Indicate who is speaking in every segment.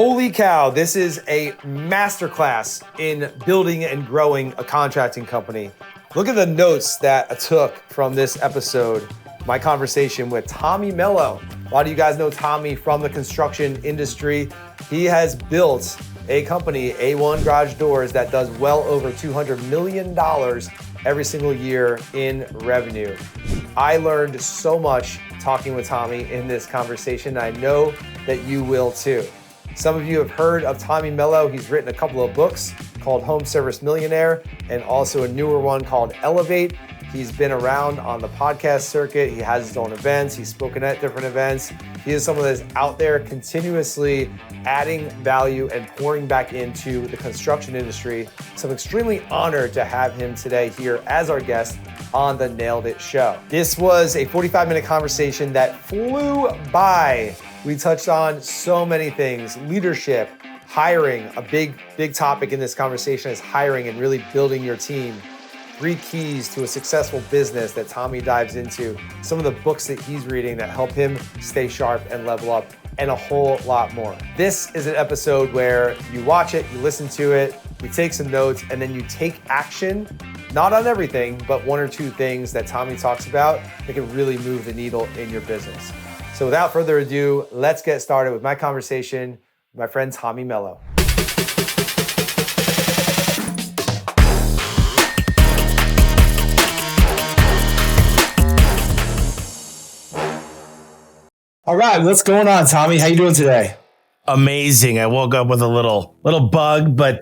Speaker 1: Holy cow, this is a masterclass in building and growing a contracting company. Look at the notes that I took from this episode, my conversation with Tommy Mello. A lot of you guys know Tommy from the construction industry. He has built a company, A1 Garage Doors, that does well over $200 million every single year in revenue. I learned so much talking with Tommy in this conversation. I know that you will too. Some of you have heard of Tommy Mello. He's written a couple of books called Home Service Millionaire and also a newer one called Elevate. He's been around on the podcast circuit. He has his own events. He's spoken at different events. He is someone that's out there continuously adding value and pouring back into the construction industry. So I'm extremely honored to have him today here as our guest on the Nailed It show. This was a 45-minute conversation that flew by. We touched on so many things: leadership, hiring. A big topic in this conversation is hiring and really building your team. 3 keys to a successful business that Tommy dives into. Some of the books that he's reading that help him stay sharp and level up, and a whole lot more. This is an episode where you watch it, you listen to it, you take some notes, and then you take action, not on everything, but 1 or 2 things that Tommy talks about that can really move the needle in your business. So without further ado, let's get started with my conversation with my friend Tommy Mello. All right, what's going on, Tommy? How you doing today?
Speaker 2: Amazing. I woke up with a little bug, but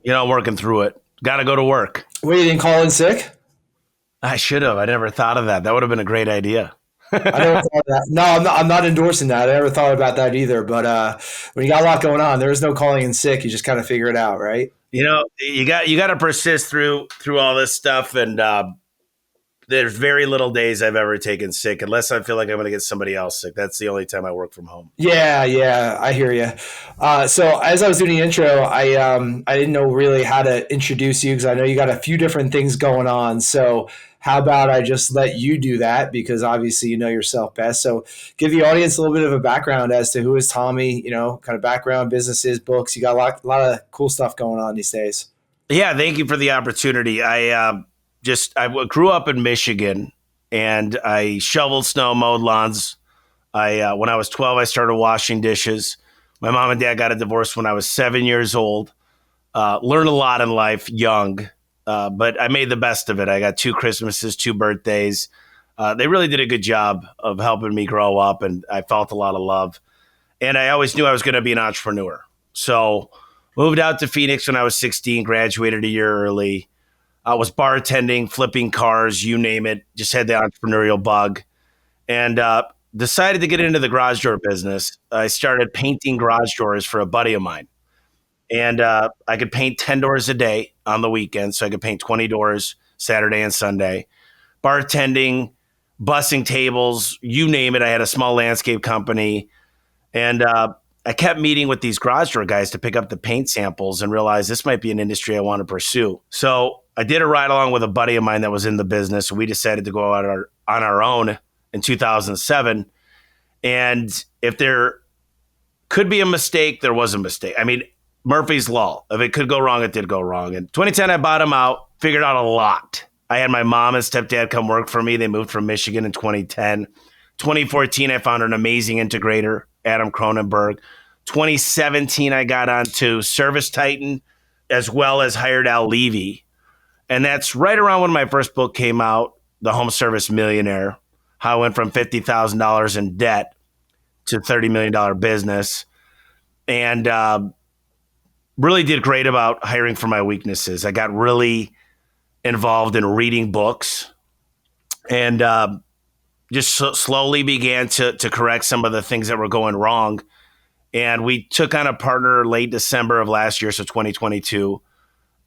Speaker 2: working through it. Got to go to work.
Speaker 1: Wait, you didn't call in sick?
Speaker 2: I should have. I never thought of that. That would have been a great idea.
Speaker 1: I never thought of that. No, I'm not endorsing that. I never thought about that either. But when you got a lot going on, there is no calling in sick. You just kind of figure it out, right?
Speaker 2: You got to persist through all this stuff, and there's very little days I've ever taken sick unless I feel like I'm going to get somebody else sick. That's the only time I work from home.
Speaker 1: Yeah, I hear you. So as I was doing the intro, I didn't know really how to introduce you because I know you got a few different things going on. So how about I just let you do that, because obviously you know yourself best. So give the audience a little bit of a background as to who is Tommy, kind of background, businesses, books. You got a lot of cool stuff going on these days.
Speaker 2: Yeah, thank you for the opportunity. I grew up in Michigan, and I shoveled snow, mowed lawns. When I was 12, I started washing dishes. My mom and dad got a divorce when I was 7 years old. Learned a lot in life young, but I made the best of it. I got 2 Christmases, 2 birthdays. They really did a good job of helping me grow up, and I felt a lot of love. And I always knew I was going to be an entrepreneur. So moved out to Phoenix when I was 16, graduated a year early. I was bartending, flipping cars, you name it, just had the entrepreneurial bug, and decided to get into the garage door business. I started painting garage doors for a buddy of mine, and I could paint 10 doors a day on the weekend, so I could paint 20 doors Saturday and Sunday. Bartending, bussing tables, you name it. I had a small landscape company, and I kept meeting with these garage door guys to pick up the paint samples and realized this might be an industry I want to pursue. So I did a ride along with a buddy of mine that was in the business. We decided to go out on our own in 2007. And if there could be a mistake, there was a mistake. I mean, Murphy's Law. If it could go wrong, it did go wrong. In 2010, I bought him out, figured out a lot. I had my mom and stepdad come work for me. They moved from Michigan in 2010. 2014, I found an amazing integrator, Adam Cronenberg. 2017, I got onto Service Titan, as well as hired Al Levy. And that's right around when my first book came out, The Home Service Millionaire, how I went from $50,000 in debt to $30 million business. And really did great about hiring for my weaknesses. I got really involved in reading books and just slowly began to correct some of the things that were going wrong. And we took on a partner late December of last year, so 2022,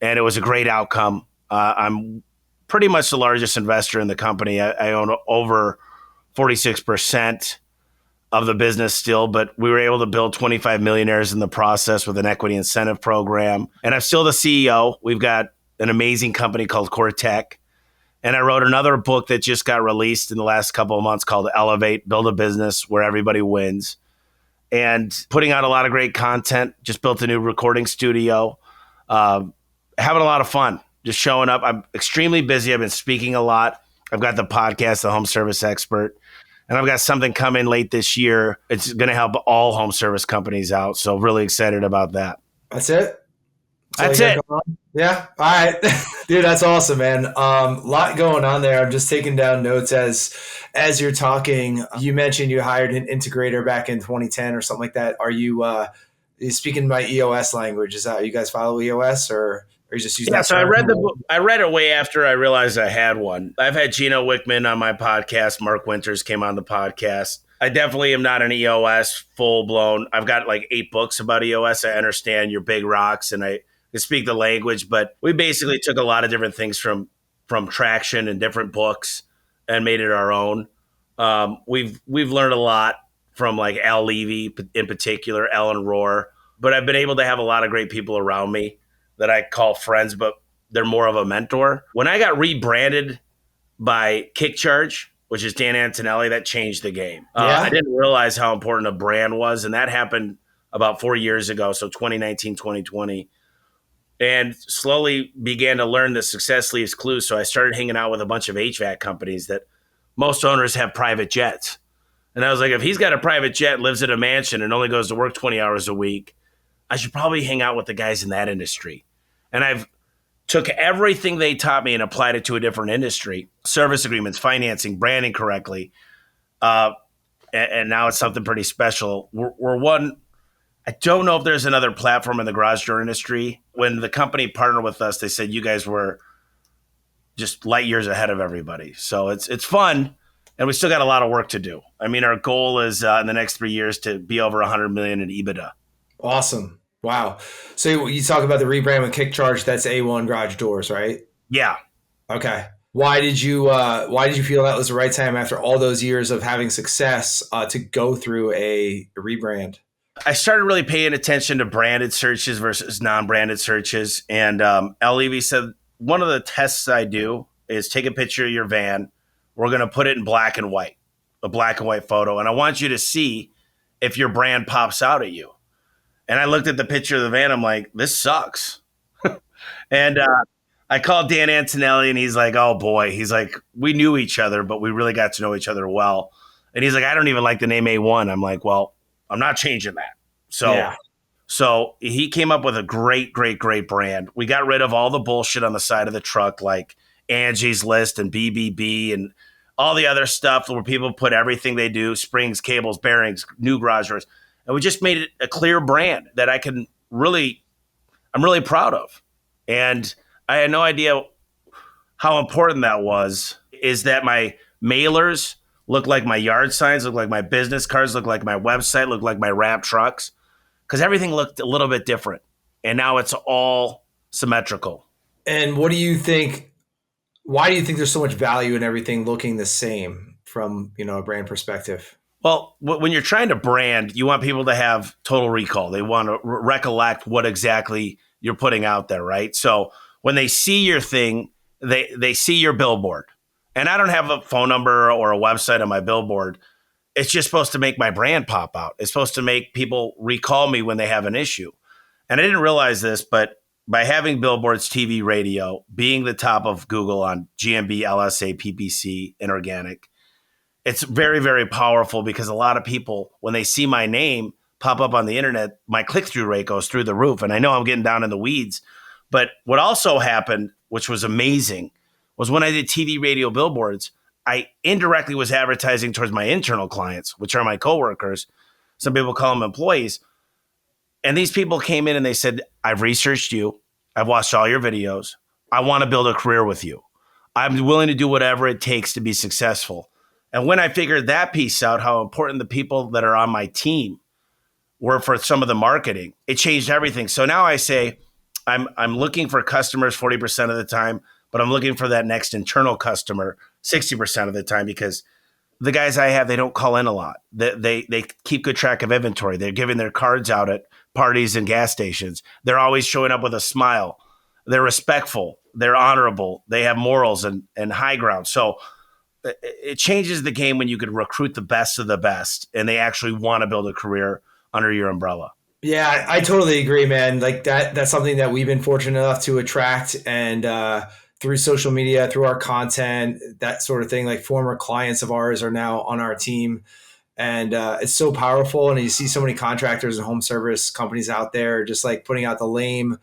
Speaker 2: and it was a great outcome. I'm pretty much the largest investor in the company. I own over 46% of the business still, but we were able to build 25 millionaires in the process with an equity incentive program. And I'm still the CEO. We've got an amazing company called Tech. And I wrote another book that just got released in the last couple of months called Elevate, Build a Business Where Everybody Wins. and putting out a lot of great content. Just built a new recording studio. Having a lot of fun, just showing up. I'm extremely busy. I've been speaking a lot. I've got the podcast, The Home Service Expert, and I've got something coming late this year. It's going to help all home service companies out. So really excited about that.
Speaker 1: That's it.
Speaker 2: That's it.
Speaker 1: Yeah. All right. Dude, that's awesome, man. Lot going on there. I'm just taking down notes as you're talking. You mentioned you hired an integrator back in 2010 or something like that. Are you speaking my EOS language? Is that you guys follow EOS or you just use that?
Speaker 2: So I read the book. I read it way after I realized I had one. I've had Gino Wickman on my podcast. Mark Winters came on the podcast. I definitely am not an EOS full blown. I've got like 8 books about EOS. I understand your big rocks and I speak the language, but we basically took a lot of different things from Traction and different books and made it our own. We've learned a lot from like Al Levy in particular, Ellen Rohr, but I've been able to have a lot of great people around me that I call friends, but they're more of a mentor. When I got rebranded by KickCharge, which is Dan Antonelli, that changed the game. I didn't realize how important a brand was, and that happened about 4 years ago, so 2019, 2020. And slowly began to learn the success leaves clues. So I started hanging out with a bunch of HVAC companies that most owners have private jets. And I was like, if he's got a private jet, lives in a mansion, and only goes to work 20 hours a week, I should probably hang out with the guys in that industry. And I've took everything they taught me and applied it to a different industry, service agreements, financing, branding correctly. And now it's something pretty special. We're one. I don't know if there's another platform in the garage door industry. When the company partnered with us, they said you guys were just light years ahead of everybody. So it's fun, and we still got a lot of work to do. I mean, our goal is in the next 3 years to be over 100 million in EBITDA.
Speaker 1: Awesome. Wow. So you talk about the rebrand with KickCharge. That's A1 Garage Doors, right?
Speaker 2: Yeah.
Speaker 1: Okay. Why did you feel that was the right time after all those years of having success to go through a rebrand?
Speaker 2: I started really paying attention to branded searches versus non-branded searches. And Al Levy said, one of the tests I do is take a picture of your van. We're going to put it in black and white, a black and white photo. And I want you to see if your brand pops out at you. And I looked at the picture of the van. I'm like, this sucks. And I called Dan Antonelli, and he's like, oh, boy. He's like, we knew each other, but we really got to know each other well. And he's like, I don't even like the name A1. I'm like, well, I'm not changing that. So he came up with a great brand. We got rid of all the bullshit on the side of the truck, like Angie's List and BBB and all the other stuff where people put everything they do, springs, cables, bearings, new garage doors. And we just made it a clear brand that I'm really proud of. And I had no idea how important that was, is that my mailers look like my yard signs, look like my business cards, look like my website, look like my wrap trucks, because everything looked a little bit different. And now it's all symmetrical.
Speaker 1: And what do you think? Why do you think there's so much value in everything looking the same from, a brand perspective?
Speaker 2: Well, when you're trying to brand, you want people to have total recall. They want to recollect what exactly you're putting out there, right? So when they see your thing, they see your billboard. And I don't have a phone number or a website on my billboard. It's just supposed to make my brand pop out. It's supposed to make people recall me when they have an issue. And I didn't realize this, but by having billboards, TV, radio, being the top of Google on GMB, LSA, PPC, and organic, it's very, very powerful because a lot of people, when they see my name pop up on the internet, my click-through rate goes through the roof. And I know I'm getting down in the weeds. But what also happened, which was amazing, was when I did TV, radio, billboards, I indirectly was advertising towards my internal clients, which are my coworkers. Some people call them employees. And these people came in and they said, I've researched you. I've watched all your videos. I want to build a career with you. I'm willing to do whatever it takes to be successful. And when I figured that piece out, how important the people that are on my team were for some of the marketing, it changed everything. So now I say, I'm looking for customers 40% of the time, but I'm looking for that next internal customer 60% of the time, because the guys I have, they don't call in a lot. They keep good track of inventory. They're giving their cards out at parties and gas stations. They're always showing up with a smile. They're respectful. They're honorable. They have morals and high ground. So it changes the game when you could recruit the best of the best and they actually want to build a career under your umbrella.
Speaker 1: Yeah, I totally agree, man. Like that's something that we've been fortunate enough to attract, and through social media, through our content, that sort of thing. Like former clients of ours are now on our team, and it's so powerful. And you see so many contractors and home service companies out there just like putting out the lame,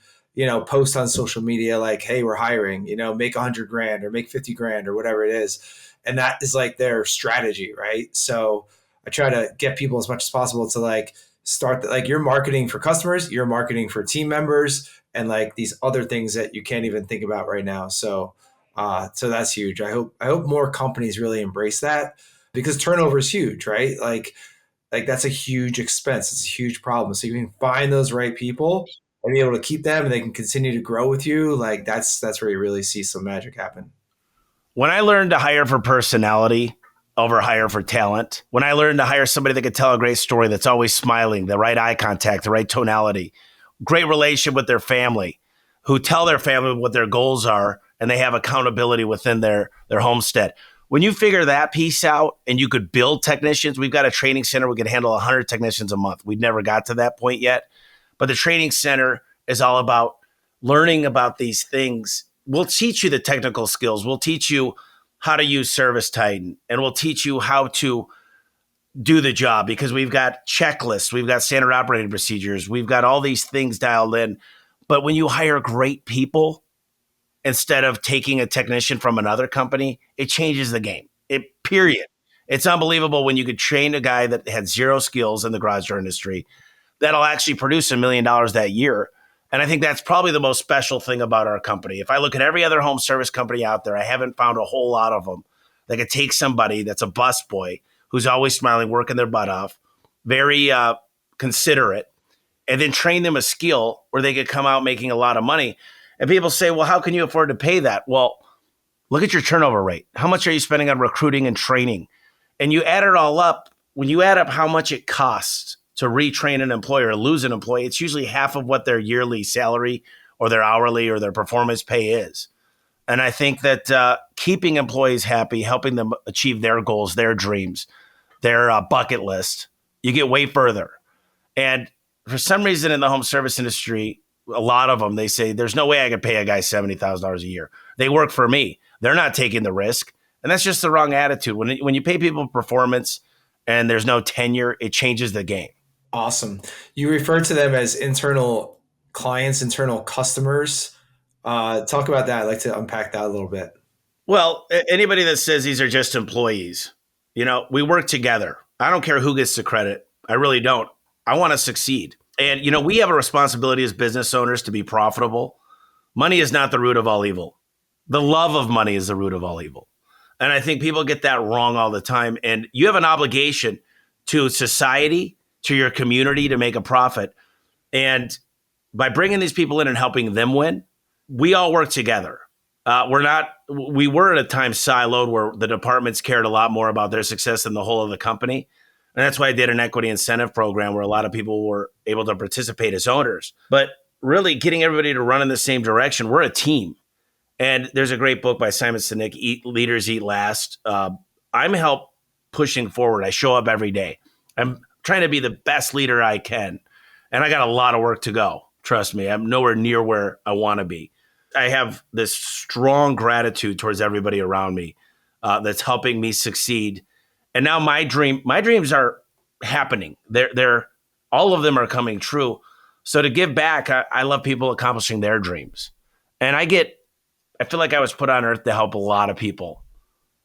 Speaker 1: post on social media like, "Hey, we're hiring. Make 100 grand or make 50 grand or whatever it is," and that is like their strategy, right? So I try to get people as much as possible to like start like you're marketing for customers, you're marketing for team members, and like these other things that you can't even think about right now. So that's huge. I hope more companies really embrace that because turnover is huge, right? Like that's a huge expense. It's a huge problem. So you can find those right people and be able to keep them and they can continue to grow with you. Like that's where you really see some magic happen.
Speaker 2: When I learned to hire for personality over hire for talent, when I learned to hire somebody that could tell a great story, that's always smiling, the right eye contact, the right tonality, great relationship with their family, who tell their family what their goals are, and they have accountability within their homestead. When you figure that piece out and you could build technicians, we've got a training center. We could handle 100 technicians a month. We've never got to that point yet. But the training center is all about learning about these things. We'll teach you the technical skills. We'll teach you how to use Service Titan, and we'll teach you how to do the job because we've got checklists, we've got standard operating procedures, we've got all these things dialed in. But when you hire great people instead of taking a technician from another company, it changes the game. Period. It's unbelievable when you could train a guy that had zero skills in the garage door industry that'll actually produce $1 million that year. And I think that's probably the most special thing about our company. If I look at every other home service company out there, I haven't found a whole lot of them that could take somebody that's a busboy who's always smiling, working their butt off, very considerate, and then train them a skill where they could come out making a lot of money. And people say, well, how can you afford to pay that? Well, look at your turnover rate. How much are you spending on recruiting and training? And you add it all up. When you add up how much it costs to retrain an employee or lose an employee, it's usually half of what their yearly salary or their hourly or their performance pay is. And I think that keeping employees happy, helping them achieve their goals, their dreams, their bucket list, you get way further. And for some reason in the home service industry, a lot of them, they say, there's no way I could pay a guy $70,000 a year. They work for me. They're not taking the risk. And that's just the wrong attitude. When you pay people performance and there's no tenure, it changes the game.
Speaker 1: Awesome. You refer to them as internal clients, internal customers. Talk about that. I'd like to unpack that a little bit.
Speaker 2: Well, anybody that says these are just employees, we work together. I don't care who gets the credit. I really don't. I want to succeed. And, we have a responsibility as business owners to be profitable. Money is not the root of all evil. The love of money is the root of all evil. And I think people get that wrong all the time. And you have an obligation to society, to your community to make a profit. And by bringing these people in and helping them win, we all work together. We were at a time siloed where the departments cared a lot more about their success than the whole of the company. And that's why I did an equity incentive program where a lot of people were able to participate as owners. But really getting everybody to run in the same direction, we're a team. And there's a great book by Simon Sinek, Eat Leaders Eat Last. I'm help pushing forward. I show up every day. I'm trying to be the best leader I can. And I got a lot of work to go. Trust me, I'm nowhere near where I want to be. I have this strong gratitude towards everybody around me that's helping me succeed. And now my dreams are happening. They're all of them are coming true. So to give back, I love people accomplishing their dreams. And I feel like I was put on earth to help a lot of people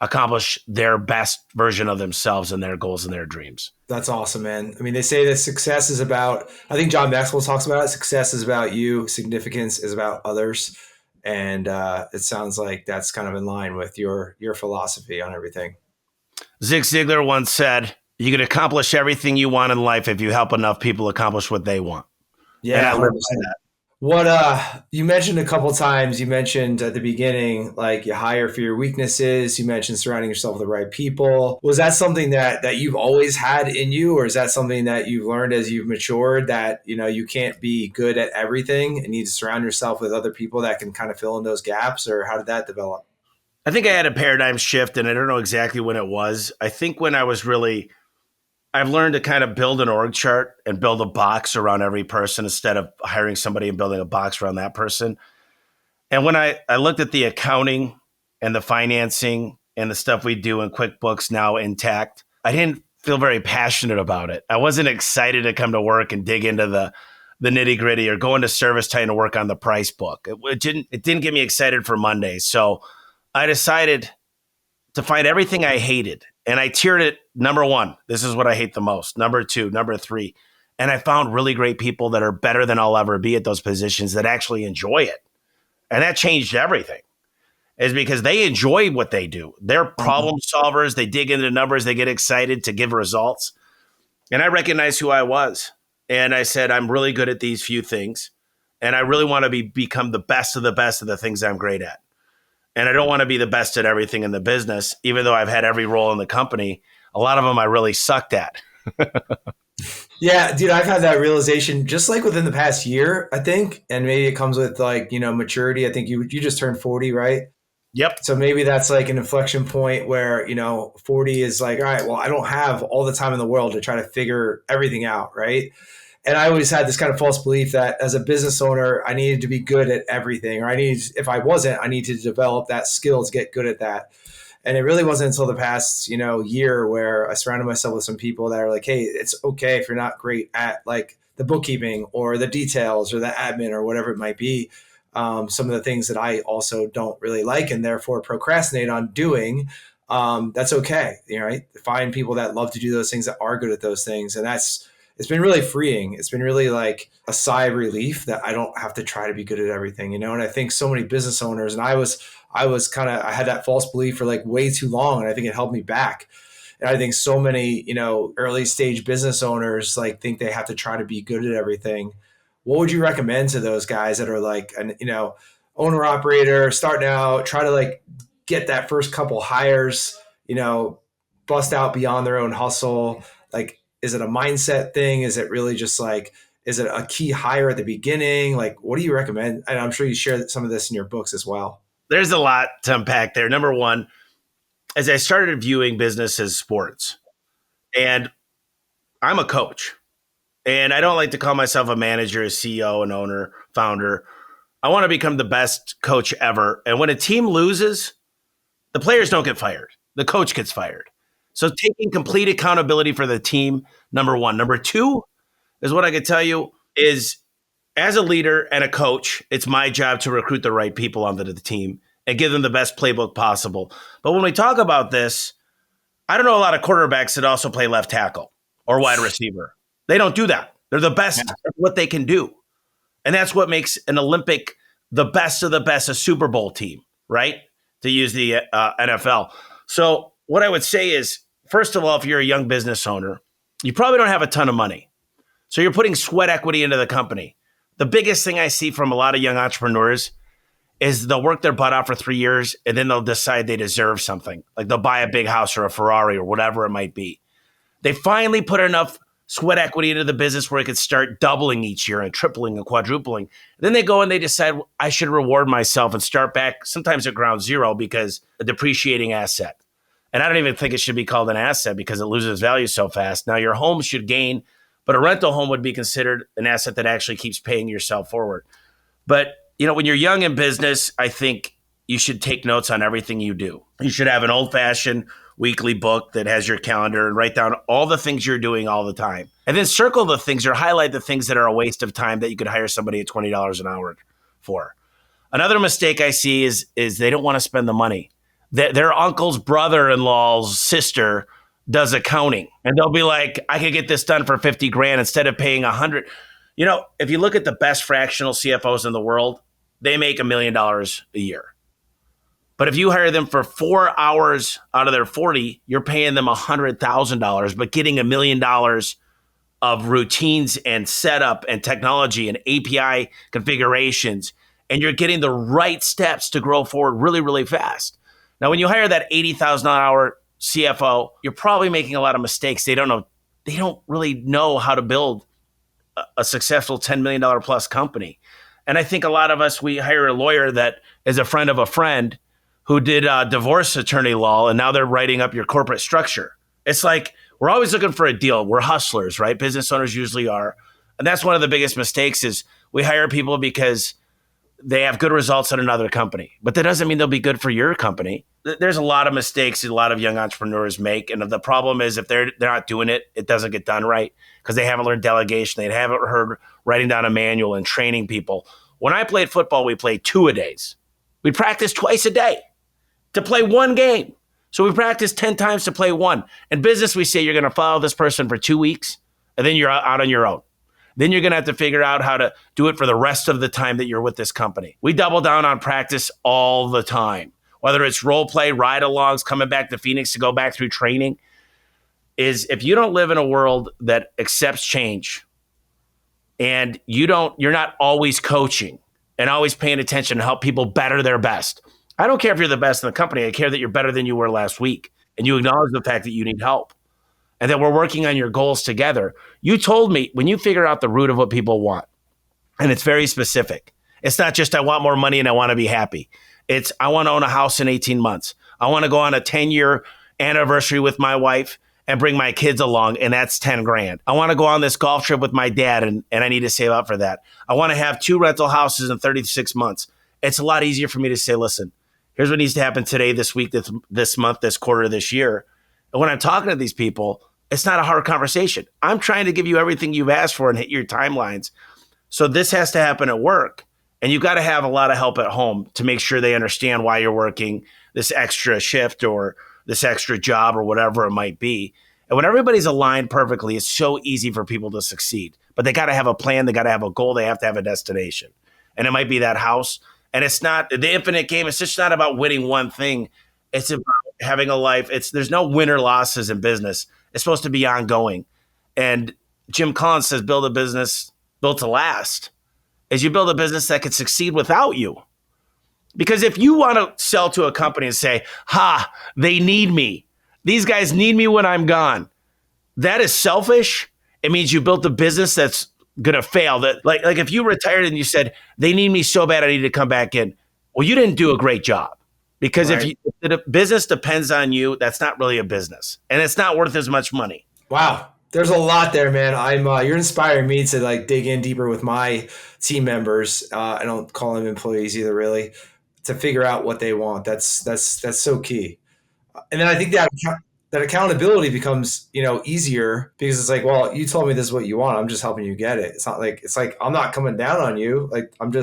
Speaker 2: accomplish their best version of themselves and their goals and their dreams.
Speaker 1: That's awesome, man. I mean, they say that success is about, I think John Maxwell talks about it. Success is about you. Significance is about others. And it sounds like that's kind of in line with your philosophy on everything.
Speaker 2: Zig Ziglar once said, you can accomplish everything you want in life if you help enough people accomplish what they want.
Speaker 1: Yeah,
Speaker 2: and I live by that.
Speaker 1: What you mentioned a couple times, you mentioned at the beginning, like you hire for your weaknesses. You mentioned surrounding yourself with the right people. Was that something that you've always had in you, or is that something that you've learned as you've matured that, you can't be good at everything and need to surround yourself with other people that can kind of fill in those gaps, or how did that develop?
Speaker 2: I think I had a paradigm shift, and I don't know exactly when it was. I think when I was really I've learned to kind of build an org chart and build a box around every person instead of hiring somebody and building a box around that person. And when I looked at the accounting and the financing and the stuff we do in QuickBooks now intact, I didn't feel very passionate about it. I wasn't excited to come to work and dig into the nitty gritty or go into service time to work on the price book. It didn't get me excited for Mondays. So I decided to find everything I hated. And I tiered it. Number one, this is what I hate the most. Number two, number three. And I found really great people that are better than I'll ever be at those positions that actually enjoy it. And that changed everything, is because they enjoy what they do. They're problem solvers. They dig into numbers. They get excited to give results. And I recognized who I was. And I said, I'm really good at these few things. And I really want to become the best of the things I'm great at. And I don't want to be the best at everything in the business, even though I've had every role in the company. A lot of them I really sucked at.
Speaker 1: Yeah, dude, I've had that realization just like within the past year, I think. And maybe it comes with like, maturity. I think you just turned 40, right?
Speaker 2: Yep.
Speaker 1: So maybe that's like an inflection point where, 40 is like, all right, well, I don't have all the time in the world to try to figure everything out, right? And I always had this kind of false belief that as a business owner, I needed to be good at everything, or if I wasn't, I needed to develop that skill to get good at that. And it really wasn't until the past, year where I surrounded myself with some people that are like, hey, it's okay if you're not great at like the bookkeeping or the details or the admin or whatever it might be. Some of the things that I also don't really like and therefore procrastinate on doing. That's okay. Right? Find people that love to do those things, that are good at those things. And it's been really freeing. It's been really like a sigh of relief that I don't have to try to be good at everything, And I think so many business owners, and I had that false belief for like way too long. And I think it held me back. And I think so many, early stage business owners like think they have to try to be good at everything. What would you recommend to those guys that are like, owner operator starting out, try to like get that first couple hires, bust out beyond their own hustle? Like, is it a mindset thing? Is it really just like, is it a key hire at the beginning? Like, what do you recommend? And I'm sure you share some of this in your books as well.
Speaker 2: There's a lot to unpack there. Number one, as I started viewing business as sports, and I'm a coach, and I don't like to call myself a manager, a CEO, an owner, founder. I want to become the best coach ever. And when a team loses, the players don't get fired. The coach gets fired. So taking complete accountability for the team, number one. Number two is what I could tell you is, as a leader and a coach, it's my job to recruit the right people onto the team and give them the best playbook possible. But when we talk about this, I don't know a lot of quarterbacks that also play left tackle or wide receiver. They don't do that. They're the best at what they can do. And that's what makes an Olympic the best of the best, a Super Bowl team, right? To use the NFL. So what I would say is, first of all, if you're a young business owner, you probably don't have a ton of money. So you're putting sweat equity into the company. The biggest thing I see from a lot of young entrepreneurs is they'll work their butt off for 3 years and then they'll decide they deserve something. Like they'll buy a big house or a Ferrari or whatever it might be. They finally put enough sweat equity into the business where it could start doubling each year and tripling and quadrupling. And then they go and they decide, I should reward myself and start back sometimes at ground zero because a depreciating asset. And I don't even think it should be called an asset because it loses value so fast. Now your home should gain, but a rental home would be considered an asset that actually keeps paying yourself forward. But when you're young in business, I think you should take notes on everything you do. You should have an old-fashioned weekly book that has your calendar and write down all the things you're doing all the time. And then circle the things or highlight the things that are a waste of time that you could hire somebody at $20 an hour for. Another mistake I see is they don't want to spend the money. Their uncle's brother-in-law's sister does accounting. And they'll be like, I could get this done for 50 grand instead of paying 100. If you look at the best fractional CFOs in the world, they make $1 million a year. But if you hire them for 4 hours out of their 40, you're paying them $100,000, but getting $1 million of routines and setup and technology and API configurations, and you're getting the right steps to grow forward really, really fast. Now, when you hire that $80,000 an hour CFO, you're probably making a lot of mistakes. They don't really know how to build a successful $10 million plus company. And I think a lot of us, we hire a lawyer that is a friend of a friend who did divorce attorney law, and now they're writing up your corporate structure. It's like, We're always looking for a deal. We're hustlers, right? Business owners usually are. And that's one of the biggest mistakes is we hire people because they have good results at another company. But that doesn't mean they'll be good for your company. There's a lot of mistakes that a lot of young entrepreneurs make. And the problem is if they're not doing it, it doesn't get done right because they haven't learned delegation. They haven't heard writing down a manual and training people. When I played football, we played 2-a-days. We practiced twice a day to play one game. So we practiced 10 times to play one. In business, we say you're going to follow this person for 2 weeks, and then you're out on your own. Then you're going to have to figure out how to do it for the rest of the time that you're with this company. We double down on practice all the time, whether it's role play, ride-alongs, coming back to Phoenix to go back through training. Is if you don't live in a world that accepts change and you're not always coaching and always paying attention to help people better their best. I don't care if you're the best in the company. I care that you're better than you were last week and you acknowledge the fact that you need help and that we're working on your goals together. You told me when you figure out the root of what people want, and it's very specific. It's not just I want more money and I want to be happy. It's I want to own a house in 18 months. I want to go on a 10-year anniversary with my wife and bring my kids along, and that's 10 grand. I want to go on this golf trip with my dad, and I need to save up for that. I want to have 2 rental houses in 36 months. It's a lot easier for me to say, listen, here's what needs to happen today, this week, this month, this quarter, this year. And when I'm talking to these people, it's not a hard conversation. I'm trying to give you everything you've asked for and hit your timelines. So this has to happen at work. And you've got to have a lot of help at home to make sure they understand why you're working this extra shift or this extra job or whatever it might be. And when everybody's aligned perfectly, it's so easy for people to succeed. But they got to have a plan. They got to have a goal. They have to have a destination. And it might be that house. And it's not the infinite game. It's just not about winning one thing. It's about having a life. There's no win or losses in business. It's supposed to be ongoing. And Jim Collins says, build a business built to last. Is you build a business that could succeed without you. Because if you want to sell to a company and say, they need me. These guys need me when I'm gone. That is selfish. It means you built a business that's going to fail. That like if you retired and you said, they need me so bad I need to come back in. Well, you didn't do a great job. Because if the business depends on you, that's not really a business. And it's not worth as much money.
Speaker 1: Wow. There's a lot there, man. You're inspiring me to like dig in deeper with my team members. I don't call them employees either, really, to figure out what they want. That's so key. And then I think that accountability becomes, easier because it's like, well, you told me this is what you want. I'm just helping you get it. It's like I'm not coming down on you. Like I'm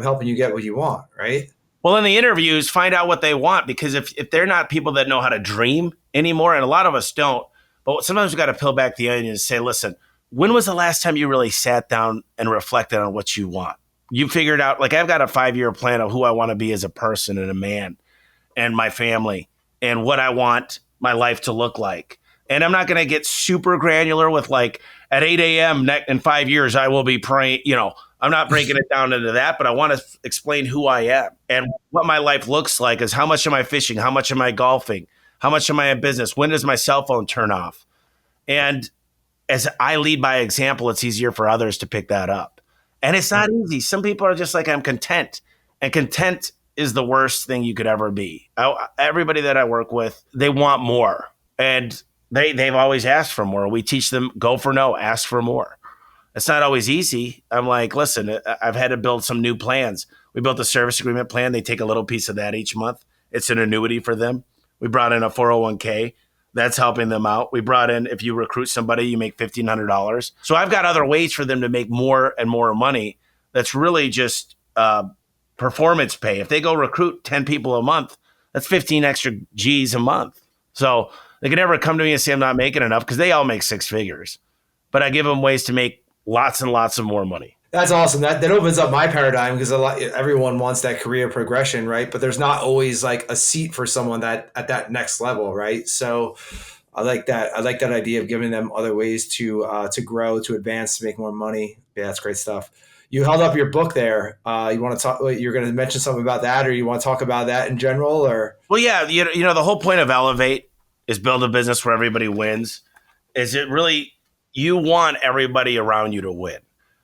Speaker 1: helping you get what you want, right?
Speaker 2: Well, in the interviews, find out what they want, because if they're not people that know how to dream anymore, and a lot of us don't, but sometimes we got to peel back the onion and say, listen, when was the last time you really sat down and reflected on what you want? You figured out, like I've got a 5-year plan of who I want to be as a person and a man and my family and what I want my life to look like. And I'm not going to get super granular with like at 8 a.m. in 5 years, I will be praying, I'm not breaking it down into that, but I want to explain who I am and what my life looks like is how much am I fishing? How much am I golfing? How much am I in business? When does my cell phone turn off? And as I lead by example, it's easier for others to pick that up. And it's not easy. Some people are just like, I'm content. And content is the worst thing you could ever be. Everybody that I work with, they want more. And they've always asked for more. We teach them, go for no, ask for more. It's not always easy. I'm like, listen, I've had to build some new plans. We built a service agreement plan. They take a little piece of that each month. It's an annuity for them. We brought in a 401k. That's helping them out. We brought in, if you recruit somebody, you make $1,500. So I've got other ways for them to make more and more money. That's really just performance pay. If they go recruit 10 people a month, that's 15 extra G's a month. So they can never come to me and say, I'm not making enough, because they all make 6 figures. But I give them ways to make lots and lots of more money.
Speaker 1: That's awesome. That opens up my paradigm, because everyone wants that career progression, right? But there's not always like a seat for someone that at that next level, right? So I like that. I like that idea of giving them other ways to grow, to advance, to make more money. Yeah, that's great stuff. You held up your book there. You want to talk? You're going to mention something about that, or you want to talk about that in general, or?
Speaker 2: Well, yeah. The whole point of Elevate is build a business where everybody wins. Is it really? You want everybody around you to win.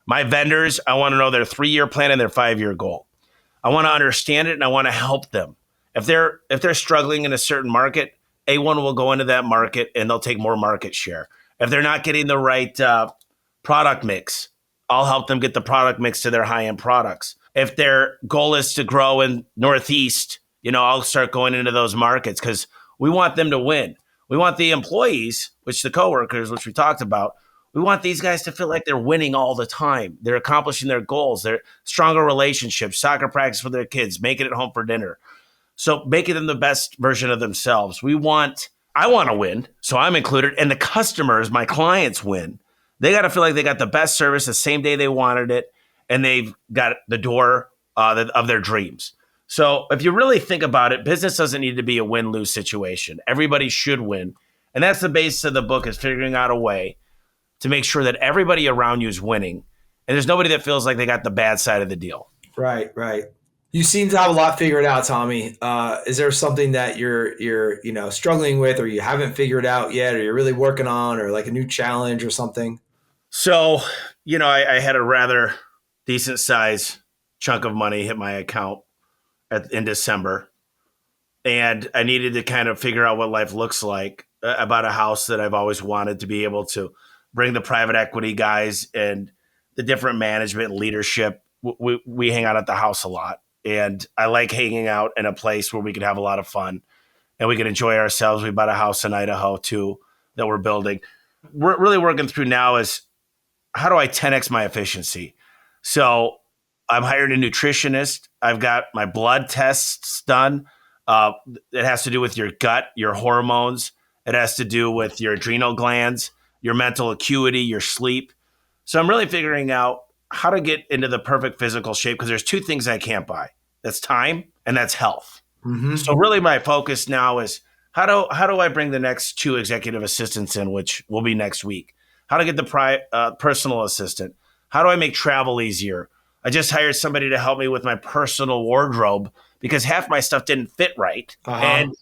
Speaker 2: My vendors, I want to know their 3-year plan and their 5-year goal. I want to understand it, and I want to help them. If they're struggling in a certain market, A1 will go into that market and they'll take more market share. If they're not getting the right product mix, I'll help them get the product mix to their high-end products. If their goal is to grow in Northeast, I'll start going into those markets because we want them to win. We want the employees, which the coworkers, which we talked about, we want these guys to feel like they're winning all the time. They're accomplishing their goals. They're stronger relationships, soccer practice for their kids, making it home for dinner. So making them the best version of themselves. I want to win, so I'm included. And the customers, my clients, win. They got to feel like they got the best service the same day they wanted it, and they've got the door of their dreams. So if you really think about it, business doesn't need to be a win-lose situation. Everybody should win. And that's the basis of the book, is figuring out a way to make sure that everybody around you is winning. And there's nobody that feels like they got the bad side of the deal.
Speaker 1: Right. You seem to have a lot figured out, Tommy. Is there something that you're struggling with, or you haven't figured out yet, or you're really working on, or like a new challenge or something?
Speaker 2: So, I had a rather decent size chunk of money hit my account in December, and I needed to kind of figure out what life looks like. About a house that I've always wanted to be able to bring the private equity guys and the different management and leadership. We hang out at the house a lot. And I like hanging out in a place where we can have a lot of fun and we can enjoy ourselves. We bought a house in Idaho too that we're building. We're really working through now is, how do I 10x my efficiency? So I'm hired a nutritionist. I've got my blood tests done. It has to do with your gut, your hormones. It has to do with your adrenal glands, your mental acuity, your sleep. So I'm really figuring out how to get into the perfect physical shape, because there's two things I can't buy. That's time and that's health. Mm-hmm. So really my focus now is how do I bring the next 2 executive assistants in, which will be next week? How to get the personal assistant? How do I make travel easier? I just hired somebody to help me with my personal wardrobe because half my stuff didn't fit right. And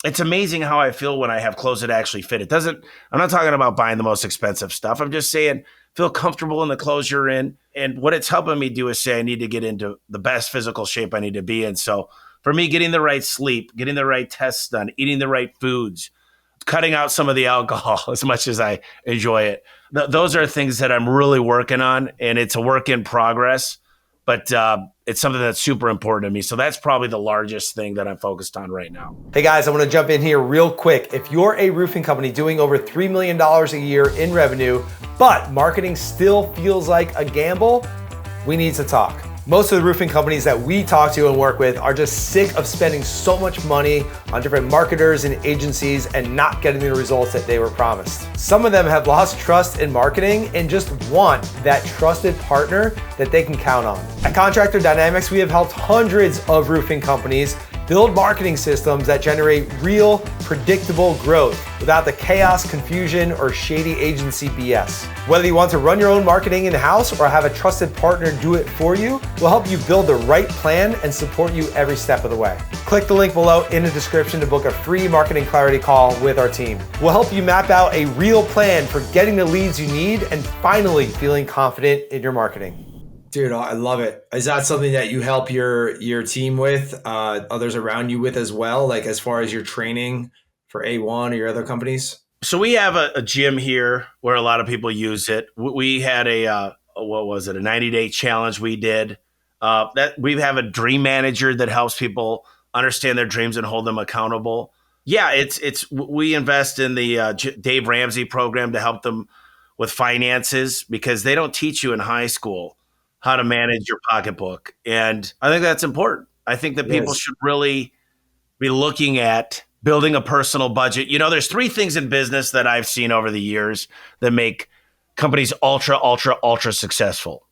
Speaker 2: it's amazing how I feel when I have clothes that actually fit. I'm not talking about buying the most expensive stuff. I'm just saying, feel comfortable in the clothes you're in. And what it's helping me do is say I need to get into the best physical shape I need to be in. So for me, getting the right sleep, getting the right tests done, eating the right foods, cutting out some of the alcohol as much as I enjoy it. Those are things that I'm really working on, and it's a work in progress. But it's something that's super important to me. So that's probably the largest thing that I'm focused on right now.
Speaker 1: Hey guys, I want to jump in here real quick. If you're a roofing company doing over $3 million a year in revenue, but marketing still feels like a gamble, we need to talk. Most of the roofing companies that we talk to and work with are just sick of spending so much money on different marketers and agencies and not getting the results that they were promised. Some of them have lost trust in marketing and just want that trusted partner that they can count on. At Contractor Dynamics, we have helped hundreds of roofing companies build marketing systems that generate real, predictable growth without the chaos, confusion, or shady agency BS. Whether you want to run your own marketing in-house or have a trusted partner do it for you, we'll help you build the right plan and support you every step of the way. Click the link below in the description to book a free marketing clarity call with our team. We'll help you map out a real plan for getting the leads you need and finally feeling confident in your marketing. Dude, I love it. Is that something that you help your team with, others around you with as well? Like as far as your training for A1 or your other companies?
Speaker 2: So we have a gym here where a lot of people use it. We had a 90-day challenge we did. That we have a dream manager that helps people understand their dreams and hold them accountable. Yeah, we invest in the Dave Ramsey program to help them with finances because they don't teach you in high school how to manage your pocketbook. And I think that's important. I think that people should really be looking at building a personal budget. There's 3 things in business that I've seen over the years that make companies ultra, ultra, ultra successful.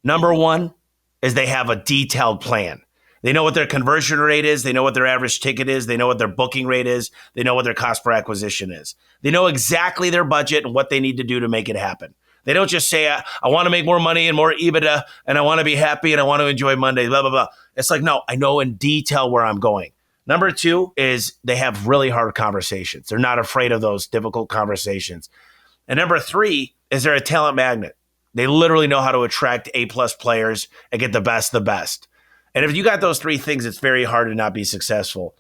Speaker 2: Number 1 is they have a detailed plan. They know what their conversion rate is. They know what their average ticket is. They know what their booking rate is. They know what their cost per acquisition is. They know exactly their budget and what they need to do to make it happen. They don't just say, I want to make more money and more EBITDA, and I want to be happy and I want to enjoy Monday, blah, blah, blah. It's like, no, I know in detail where I'm going. Number 2 is they have really hard conversations. They're not afraid of those difficult conversations. And number 3 is they're a talent magnet. They literally know how to attract A-plus players and get the best. And if you got those 3 things, it's very hard to not be successful.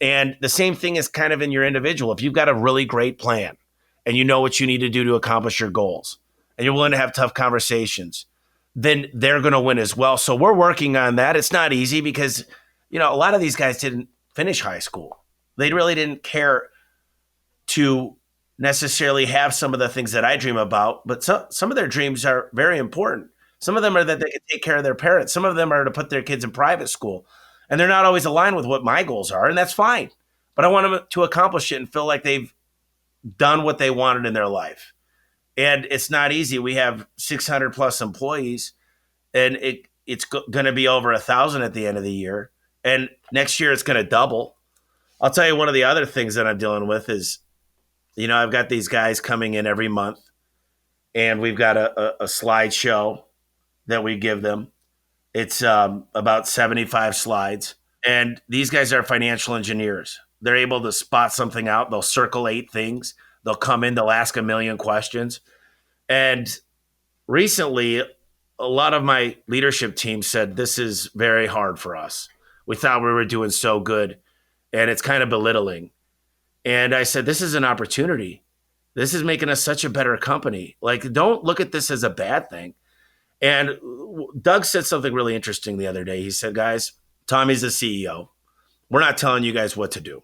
Speaker 2: And the same thing is kind of in your individual. If you've got a really great plan and you know what you need to do to accomplish your goals and you're willing to have tough conversations, then they're going to win as well. So we're working on that. It's not easy because, a lot of these guys didn't finish high school. They really didn't care to necessarily have some of the things that I dream about, but some of their dreams are very important. Some of them are that they can take care of their parents. Some of them are to put their kids in private school. And they're not always aligned with what my goals are, and that's fine. But I want them to accomplish it and feel like they've done what they wanted in their life. And it's not easy. We have 600 plus employees, and it's going to be over 1,000 at the end of the year. And next year it's going to double. I'll tell you one of the other things that I'm dealing with is, I've got these guys coming in every month, and we've got a slideshow that we give them. It's about 75 slides. And these guys are financial engineers. They're able to spot something out. They'll circle 8 things. They'll come in, they'll ask a million questions. And recently, a lot of my leadership team said, this is very hard for us. We thought we were doing so good, and it's kind of belittling. And I said, this is an opportunity. This is making us such a better company. Like, don't look at this as a bad thing. And Doug said something really interesting the other day. He said, guys, Tommy's the CEO. We're not telling you guys what to do.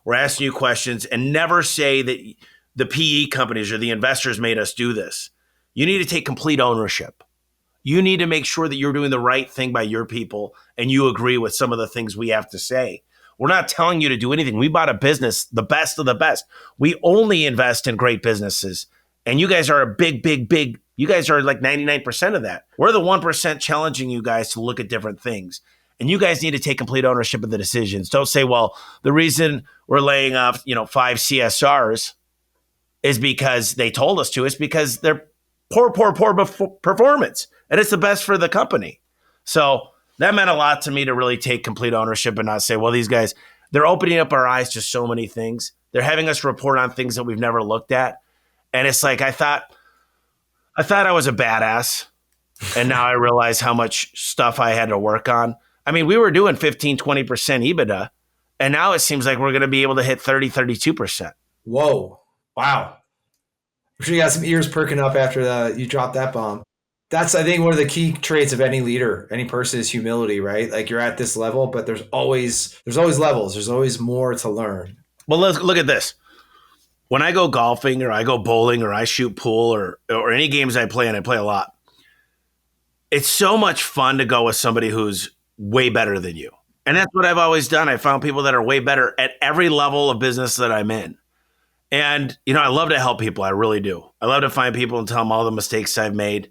Speaker 2: We're asking you questions, and never say that the PE companies or the investors made us do this. You need to take complete ownership. You need to make sure that you're doing the right thing by your people and you agree with some of the things we have to say. We're not telling you to do anything. We bought a business, the best of the best. We only invest in great businesses. And you guys are a big, you guys are like 99% of that. We're the 1% challenging you guys to look at different things. And you guys need to take complete ownership of the decisions. Don't say, well, the reason we're laying off, 5 CSRs is because they told us to. It's because they're poor performance. And it's the best for the company. So that meant a lot to me to really take complete ownership and not say, well, these guys, they're opening up our eyes to so many things. They're having us report on things that we've never looked at. And it's like, I thought I was a badass. And now I realize how much stuff I had to work on. I mean, we were doing 15, 20% EBITDA. And now it seems like we're going to be able to hit 30, 32%.
Speaker 1: Whoa. Wow. I'm sure you got some ears perking up after you dropped that bomb. That's, I think, one of the key traits of any leader, any person is humility, right? Like, you're at this level, but there's always levels. There's always more to learn.
Speaker 2: Well, let's look at this. When I go golfing or I go bowling or I shoot pool or any games I play, and I play a lot, it's so much fun to go with somebody who's way better than you. And that's what I've always done. I found people that are way better at every level of business that I'm in. And, I love to help people. I really do. I love to find people and tell them all the mistakes I've made.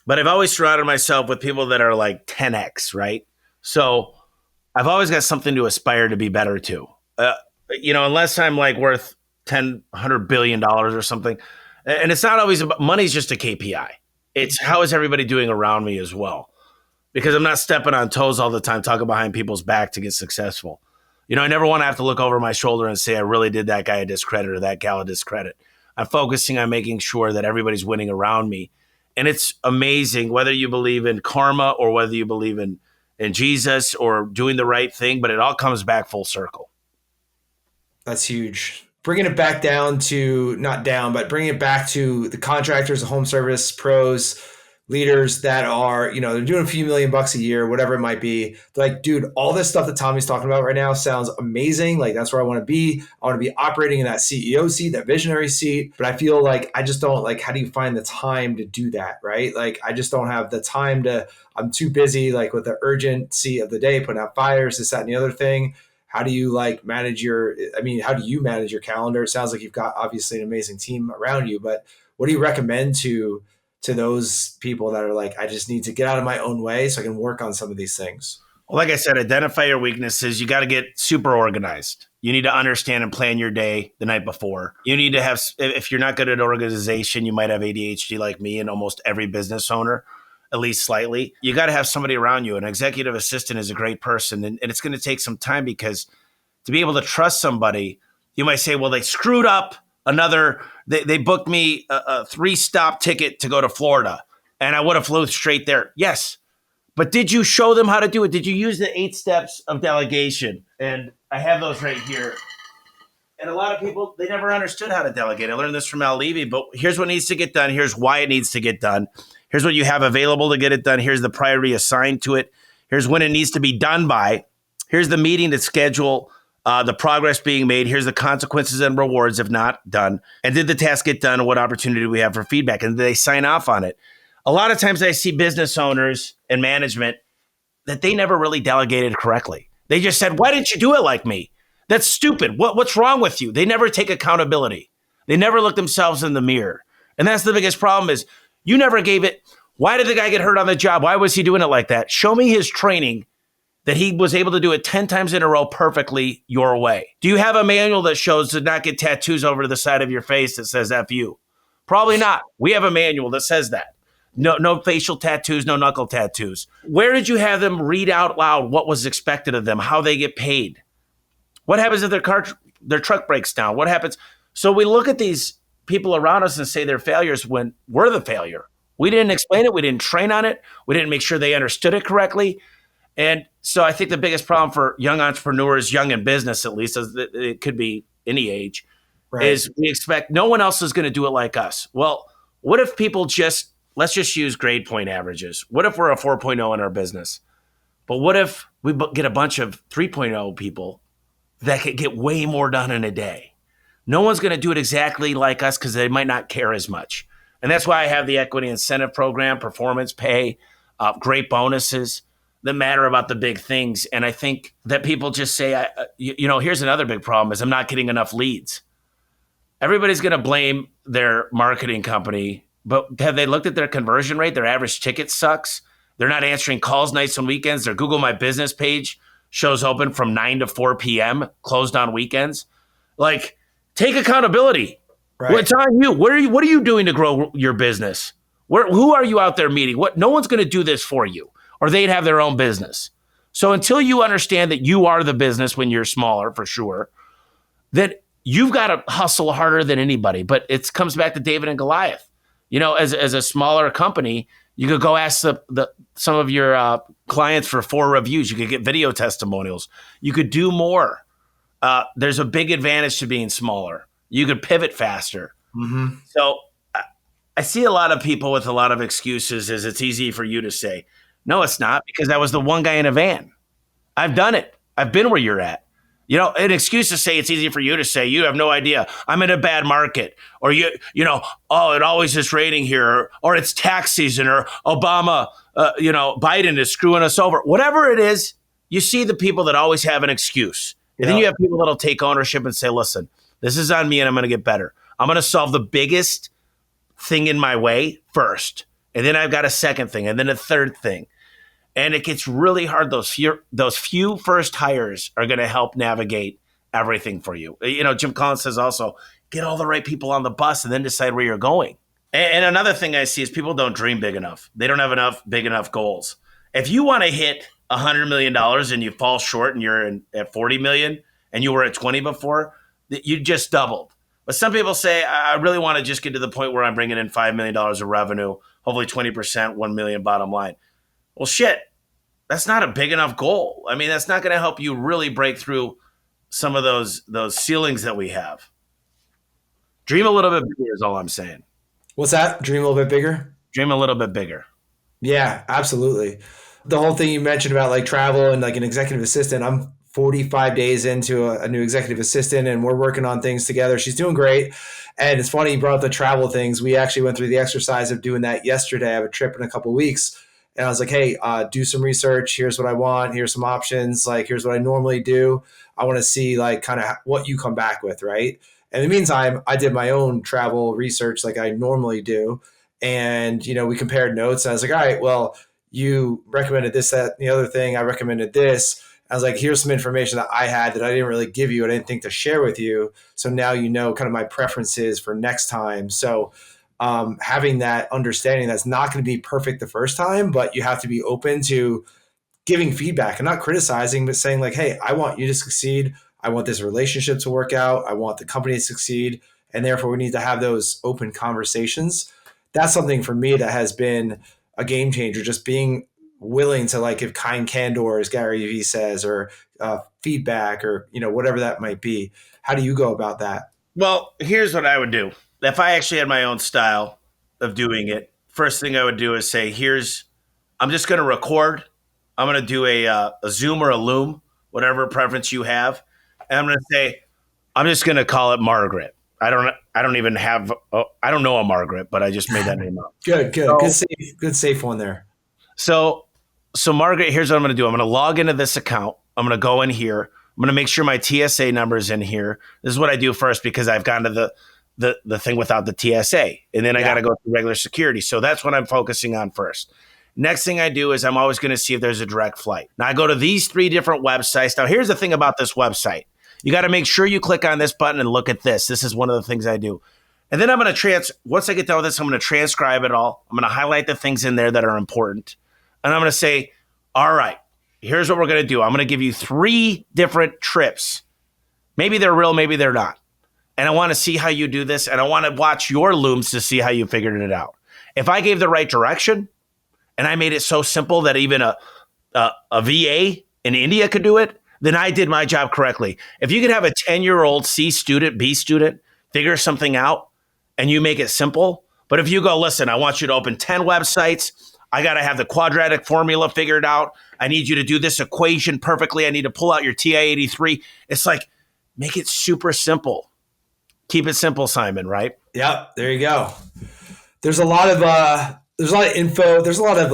Speaker 2: But I've always surrounded myself with people that are like 10X, right? So I've always got something to aspire to be better to. Unless I'm like worth $100 billion or something. And it's not always about money's just a KPI. It's how is everybody doing around me as well? Because I'm not stepping on toes all the time, talking behind people's back to get successful. I never want to have to look over my shoulder and say, I really did that guy a discredit or that gal a discredit. I'm focusing on making sure that everybody's winning around me. And it's amazing whether you believe in karma or whether you believe in Jesus or doing the right thing, but it all comes back full circle.
Speaker 1: That's huge. Bringing it back down to, not down, but bringing it back to the contractors, the home service pros, leaders that are, they're doing a few $1,000,000 a year, whatever it might be. They're like, dude, all this stuff that Tommy's talking about right now sounds amazing. Like, that's where I want to be. I want to be operating in that CEO seat, that visionary seat. But I feel like I just don't, like, how do you find the time to do that, right? Like, I just don't have the time I'm too busy, like, with the urgency of the day, putting out fires, this, that, and the other thing. How do you manage your calendar? It sounds like you've got obviously an amazing team around you, but what do you recommend to those people that are like, I just need to get out of my own way so I can work on some of these things?
Speaker 2: Well, like I said, identify your weaknesses. You got to get super organized. You need to understand and plan your day the night before. You need to have, if you're not good at organization, you might have ADHD like me and almost every business owner, at least slightly. You got to have somebody around you. An executive assistant is a great person. And it's going to take some time because to be able to trust somebody, you might say, well, they screwed up they booked me a 3-stop ticket to go to Florida and I would have flew straight there. Yes. But did you show them how to do it? Did you use the 8 steps of delegation? And I have those right here. And a lot of people, they never understood how to delegate. I learned this from Al Levy, but here's what needs to get done. Here's why it needs to get done. Here's what you have available to get it done. Here's the priority assigned to it. Here's when it needs to be done by. Here's the meeting to schedule the progress being made. Here's the consequences and rewards if not done. And did the task get done? And what opportunity do we have for feedback? And did they sign off on it? A lot of times I see business owners and management that they never really delegated correctly. They just said, why didn't you do it like me? That's stupid. What's wrong with you? They never take accountability. They never look themselves in the mirror. And that's the biggest problem is you never gave it. Why did the guy get hurt on the job? Why was he doing it like that? Show me his training that he was able to do it 10 times in a row perfectly your way. Do you have a manual that shows to not get tattoos over the side of your face that says F you? Probably not. We have a manual that says that. No facial tattoos, no knuckle tattoos. Where did you have them read out loud what was expected of them, how they get paid? What happens if their truck breaks down? What happens? So we look at these people around us and say they're failures when we're the failure. We didn't explain it. We didn't train on it. We didn't make sure they understood it correctly. And so I think the biggest problem for young entrepreneurs, young in business at least, as it could be any age, right, is we expect no one else is going to do it like us. Well, what if people let's just use grade point averages. What if we're a 4.0 in our business? But what if we get a bunch of 3.0 people that could get way more done in a day? No one's going to do it exactly like us because they might not care as much. And that's why I have the equity incentive program, performance pay, great bonuses that matter about the big things. And I think that people just say, here's another big problem is I'm not getting enough leads. Everybody's going to blame their marketing company, but have they looked at their conversion rate? Their average ticket sucks. They're not answering calls nights and weekends. Their Google My Business page shows open from 9 to 4 p.m., closed on weekends. Like, take accountability. Right. Well, it's on you. What are you doing to grow your business? Who are you out there meeting? No one's going to do this for you, or they'd have their own business. So until you understand that you are the business when you're smaller, for sure, that you've got to hustle harder than anybody. But it comes back to David and Goliath. As a smaller company, you could go ask some of your clients for 4 reviews. You could get video testimonials. You could do more. There's a big advantage to being smaller. You could pivot faster. Mm-hmm. So I see a lot of people with a lot of excuses as it's easy for you to say. No, it's not, because I was the one guy in a van. I've done it. I've been where you're at. An excuse to say it's easy for you to say, you have no idea. I'm in a bad market. Or, it always is raining here. Or it's tax season. Or Obama, Biden is screwing us over. Whatever it is, you see the people that always have an excuse. And then you have people that'll take ownership and say, listen, this is on me and I'm going to get better. I'm going to solve the biggest thing in my way first. And then I've got a second thing and then a third thing. And it gets really hard. Those few first hires are going to help navigate everything for you. Jim Collins says also, get all the right people on the bus and then decide where you're going. And another thing I see is people don't dream big enough. They don't have big enough goals. If you want to hit $100 million and you fall short and you're at 40 million and you were at 20 before, you just doubled. But some people say, I really want to just get to the point where I'm bringing in $5 million of revenue, hopefully 20%, 1 million bottom line. Well, shit, that's not a big enough goal. I mean, that's not going to help you really break through some of those ceilings that we have. Dream a little bit bigger is all I'm saying.
Speaker 1: What's that? Dream a little bit bigger?
Speaker 2: Dream a little bit bigger.
Speaker 1: Yeah, absolutely. The whole thing you mentioned about like travel and like an executive assistant, I'm 45 days into a new executive assistant and we're working on things together. She's doing great. And it's funny you brought up the travel things. We actually went through the exercise of doing that yesterday. I have a trip in a couple of weeks. And I was like, hey, do some research. Here's what I want. Here's some options. Like, here's what I normally do. I want to see like kind of what you come back with, right? And in the meantime, I did my own travel research like I normally do. And, we compared notes. And I was like, all right, well, you recommended this, that, and the other thing. I recommended this. I was like, here's some information that I had that I didn't really give you. I didn't think to share with you. So now kind of my preferences for next time. So having that understanding that's not going to be perfect the first time, but you have to be open to giving feedback and not criticizing, but saying like, hey, I want you to succeed. I want this relationship to work out. I want the company to succeed. And therefore we need to have those open conversations. That's something for me that has been a game changer, just being willing to like give kind candor, as Gary Vee says, or feedback, or whatever that might be? How do you go about that?
Speaker 2: Well, here's what I would do. If I actually had my own style of doing it, first thing I would do is say, I'm just going to record. I'm going to do a Zoom or a Loom, whatever preference you have. And I'm going to say, I'm just going to call it Margaret. I don't even have, I don't know a Margaret, but I just made that name up.
Speaker 1: Good safe one there.
Speaker 2: So, so Margaret, here's what I'm going to do. I'm going to log into this account. I'm going to go in here. I'm going to make sure my TSA number is in here. This is what I do first because I've gone to the thing without the TSA, and then I got to go through regular security. So that's what I'm focusing on first. Next thing I do is I'm always going to see if there's a direct flight. Now I go to these 3 different websites. Now here's the thing about this website. You got to make sure you click on this button and look at this. This is one of the things I do. And then I'm going to once I get done with this, I'm going to transcribe it all. I'm going to highlight the things in there that are important. And I'm going to say, all right, here's what we're going to do. I'm going to give you 3 different trips. Maybe they're real, maybe they're not. And I want to see how you do this. And I want to watch your looms to see how you figured it out. If I gave the right direction and I made it so simple that even a VA in India could do it, then I did my job correctly. If you could have a 10-year-old C student, B student, figure something out and you make it simple. But if you go, listen, I want you to open 10 websites. I got to have the quadratic formula figured out. I need you to do this equation perfectly. I need to pull out your TI-83. It's like, make it super simple. Keep it simple, Simon, right?
Speaker 1: Yep, there you go. There's a lot of info. There's a lot of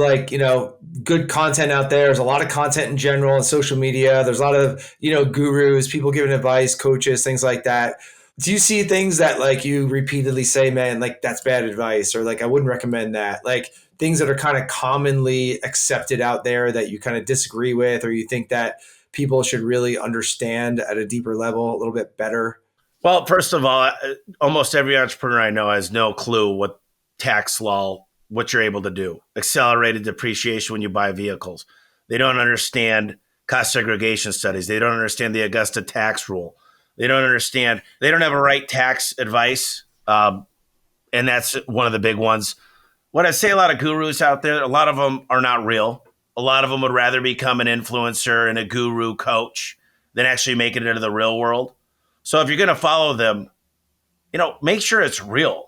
Speaker 1: good content out there. There's a lot of content in general on social media. There's a lot of, gurus, people giving advice, coaches, things like that. Do you see things that like you repeatedly say, man, like that's bad advice, or like I wouldn't recommend that? Like things that are kind of commonly accepted out there that you kind of disagree with, or you think that people should really understand at a deeper level a little bit better?
Speaker 2: Well, first of all, almost every entrepreneur I know has no clue what tax law, what you're able to do. Accelerated depreciation when you buy vehicles. They don't understand cost segregation studies. They don't understand the Augusta tax rule. They don't understand. They don't have a right tax advice. And that's one of the big ones. What I say, a lot of gurus out there, a lot of them are not real. A lot of them would rather become an influencer and a guru coach than actually make it into the real world. So if you're going to follow them, make sure it's real.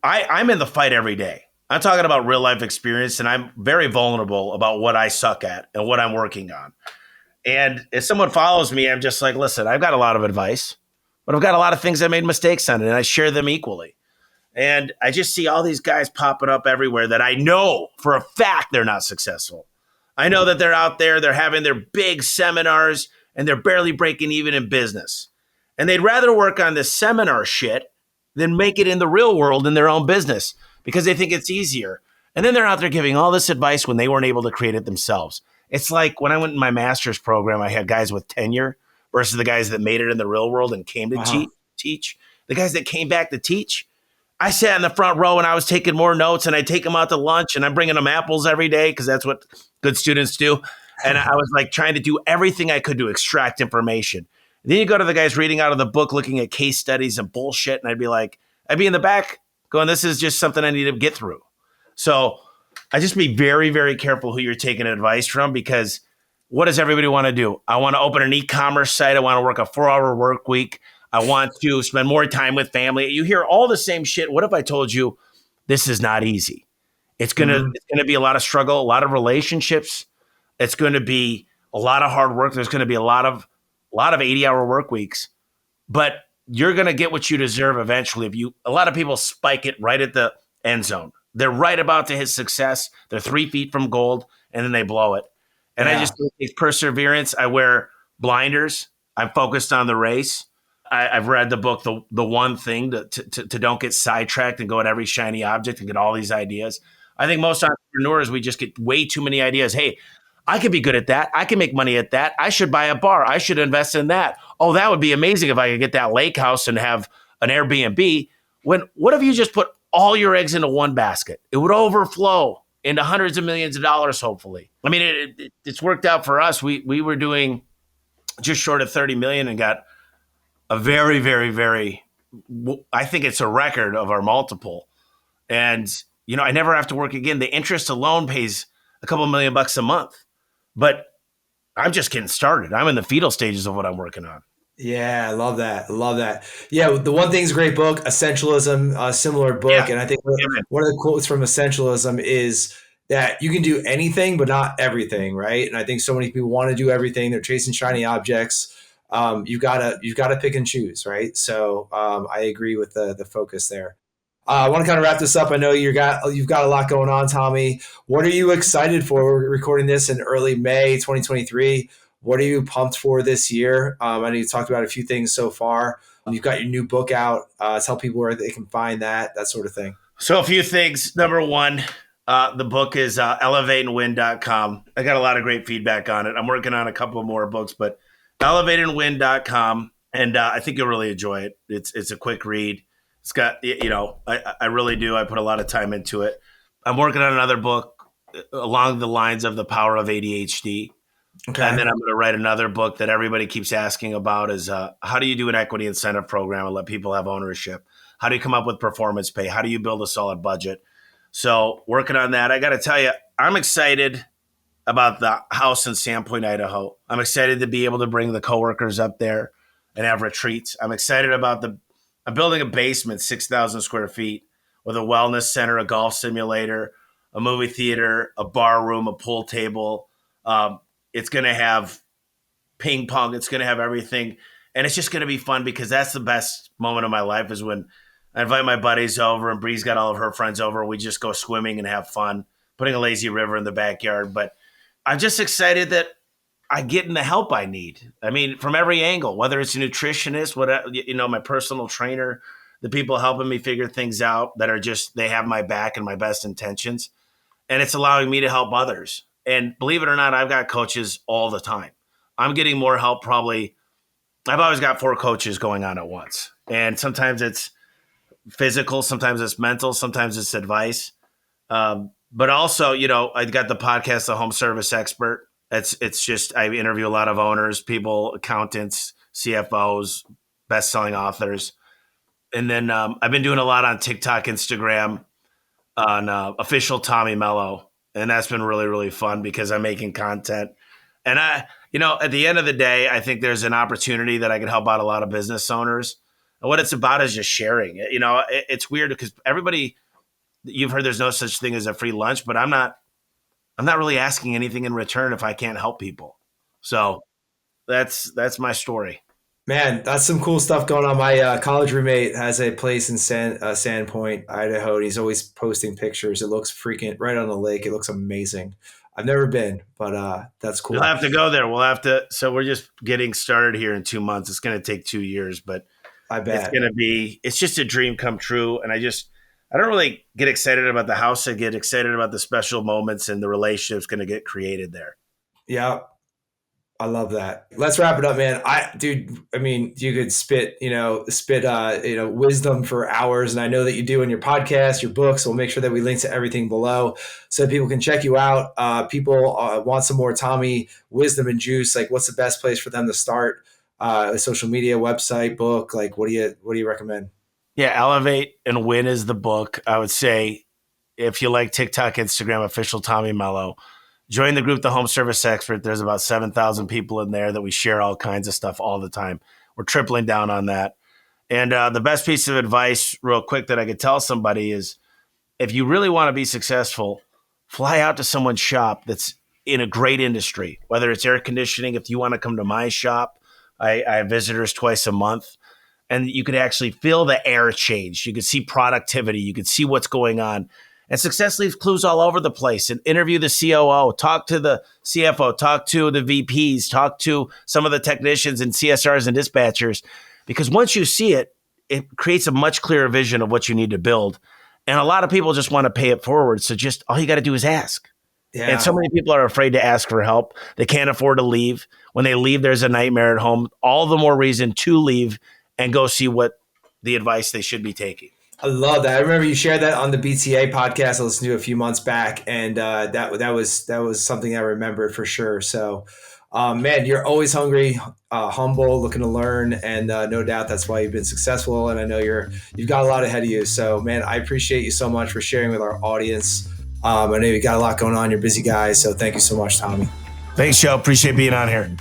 Speaker 2: I'm in the fight every day. I'm talking about real life experience, and I'm very vulnerable about what I suck at and what I'm working on. And if someone follows me, I'm just like, listen, I've got a lot of advice, but I've got a lot of things I made mistakes on, and I share them equally. And I just see all these guys popping up everywhere that I know for a fact they're not successful. I know that they're out there, they're having their big seminars, and they're barely breaking even in business. And they'd rather work on this seminar shit than make it in the real world in their own business because they think it's easier. And then they're out there giving all this advice when they weren't able to create it themselves. It's like when I went in my master's program, I had guys with tenure versus the guys that made it in the real world and came to teach. The guys that came back to teach, I sat in the front row and I was taking more notes, and I take them out to lunch, and I'm bringing them apples every day because that's what good students do. And I was like trying to do everything I could to extract information. And then you go to the guys reading out of the book, looking at case studies and bullshit. And I'd be in the back going, this is just something I need to get through. So I just be very, very careful who you're taking advice from, because what does everybody want to do? I want to open an e-commerce site. I want to work a 4-hour work week. I want to spend more time with family. You hear all the same shit. What if I told you this is not easy? It's gonna be a lot of struggle, a lot of relationships. It's going to be a lot of hard work. There's going to be a lot of 80-hour work weeks, but you're going to get what you deserve eventually. A lot of people spike it right at the end zone. They're right about to hit success. They're 3 feet from gold, and then they blow it. And I just take perseverance. I wear blinders. I'm focused on the race. I've read the book, The One Thing, to don't get sidetracked and go at every shiny object and get all these ideas. I think most entrepreneurs, we just get way too many ideas. Hey, I could be good at that. I can make money at that. I should buy a bar. I should invest in that. Oh, that would be amazing if I could get that lake house and have an Airbnb. What if you just put all your eggs into one basket? It would overflow into hundreds of millions of dollars, hopefully. I mean, it's worked out for us. We were doing just short of 30 million and got a very, very, very, I think it's a record of our multiple. And, I never have to work again. The interest alone pays a couple $1 million a month. But I'm just getting started. I'm in the fetal stages of what I'm working on.
Speaker 1: Yeah, I love that. I love that. Yeah, the One Thing's a great book, Essentialism, a similar book.
Speaker 2: Yeah.
Speaker 1: And I think
Speaker 2: Yeah,
Speaker 1: one of the quotes from Essentialism is that you can do anything, but not everything, right? And I think so many people want to do everything. They're chasing shiny objects. You've got to pick and choose, right? So I agree with the focus there. I want to kind of wrap this up. I know you've got a lot going on, Tommy. What are you excited for? We're recording this in early May 2023. What are you pumped for this year? I know you talked about a few things so far. You've got your new book out. Tell people where they can find that sort of thing.
Speaker 2: So a few things. Number one, the book is elevateandwin.com. I got a lot of great feedback on it. I'm working on a couple more books, but elevateandwin.com. And I think you'll really enjoy it. It's a quick read. It's got, I really do. I put a lot of time into it. I'm working on another book along the lines of the power of ADHD.
Speaker 1: Okay.
Speaker 2: And then I'm going to write another book that everybody keeps asking about is how do you do an equity incentive program and let people have ownership? How do you come up with performance pay? How do you build a solid budget? So working on that. I got to tell you, I'm excited about the house in Sandpoint, Idaho. I'm excited to be able to bring the coworkers up there and have retreats. I'm excited about I'm building a basement, 6,000 square feet with a wellness center, a golf simulator, a movie theater, a bar room, a pool table. It's going to have ping pong. It's going to have everything. And it's just going to be fun because that's the best moment of my life is when I invite my buddies over and Bree's got all of her friends over. We just go swimming and have fun, putting a lazy river in the backyard. But I'm just excited that I get in the help I need. I mean, from every angle, whether it's a nutritionist, my personal trainer, the people helping me figure things out that are just, they have my back and my best intentions. And it's allowing me to help others. And believe it or not, I've got coaches all the time. I'm getting more help probably. I've always got 4 coaches going on at once. And sometimes it's physical, sometimes it's mental, sometimes it's advice. But also, I got the podcast, The Home Service Expert. It's just, I interview a lot of owners, people, accountants, CFOs, best-selling authors. And then I've been doing a lot on TikTok, Instagram, on official Tommy Mello. And that's been really, really fun because I'm making content. And at the end of the day, I think there's an opportunity that I can help out a lot of business owners. And what it's about is just sharing. It's weird because everybody, you've heard there's no such thing as a free lunch, but I'm not really asking anything in return if I can't help people. So that's my story.
Speaker 1: Man, that's some cool stuff going on. My college roommate has a place in Sandpoint, Idaho, and he's always posting pictures. It looks freaking right on the lake. It looks amazing. I've never been, but that's cool.
Speaker 2: We'll have to go there. We'll have to. So we're just getting started here in 2 months. It's going to take 2 years, but
Speaker 1: I bet
Speaker 2: it's just a dream come true. And I don't really get excited about the house. I get excited about the special moments and the relationships going to get created there.
Speaker 1: Yeah. I love that. Let's wrap it up, man. You could spit wisdom for hours. And I know that you do in your podcast, your books. We'll make sure that we link to everything below so people can check you out. People want some more Tommy wisdom and juice. Like, what's the best place for them to start? Social media, website, book. Like, what do you recommend?
Speaker 2: Yeah. Elevate and Win is the book. I would say if you like TikTok, Instagram, official Tommy Mello, join the group, The Home Service Expert. There's about 7,000 people in there that we share all kinds of stuff all the time. We're tripling down on that. And the best piece of advice, real quick, that I could tell somebody is if you really want to be successful, fly out to someone's shop that's in a great industry, whether it's air conditioning. If you want to come to my shop, I have visitors twice a month. And you could actually feel the air change. You could see productivity. You could see what's going on. And success leaves clues all over the place. And interview the COO, talk to the CFO, talk to the VPs, talk to some of the technicians and CSRs and dispatchers. Because once you see it, it creates a much clearer vision of what you need to build. And a lot of people just want to pay it forward. So just all you got to do is ask. Yeah. And so many people are afraid to ask for help. They can't afford to leave. When they leave, there's a nightmare at home. All the more reason to leave and go see what the advice they should be taking.
Speaker 1: I love that. I remember you shared that on the BTA podcast I listened to a few months back, and that was something I remembered for sure. So, man, you're always hungry, humble, looking to learn, and no doubt that's why you've been successful. And I know you've got a lot ahead of you. So, man, I appreciate you so much for sharing with our audience. I know you got a lot going on. You're busy guys. So thank you so much, Tommy.
Speaker 2: Thanks, Joe. Appreciate being on here.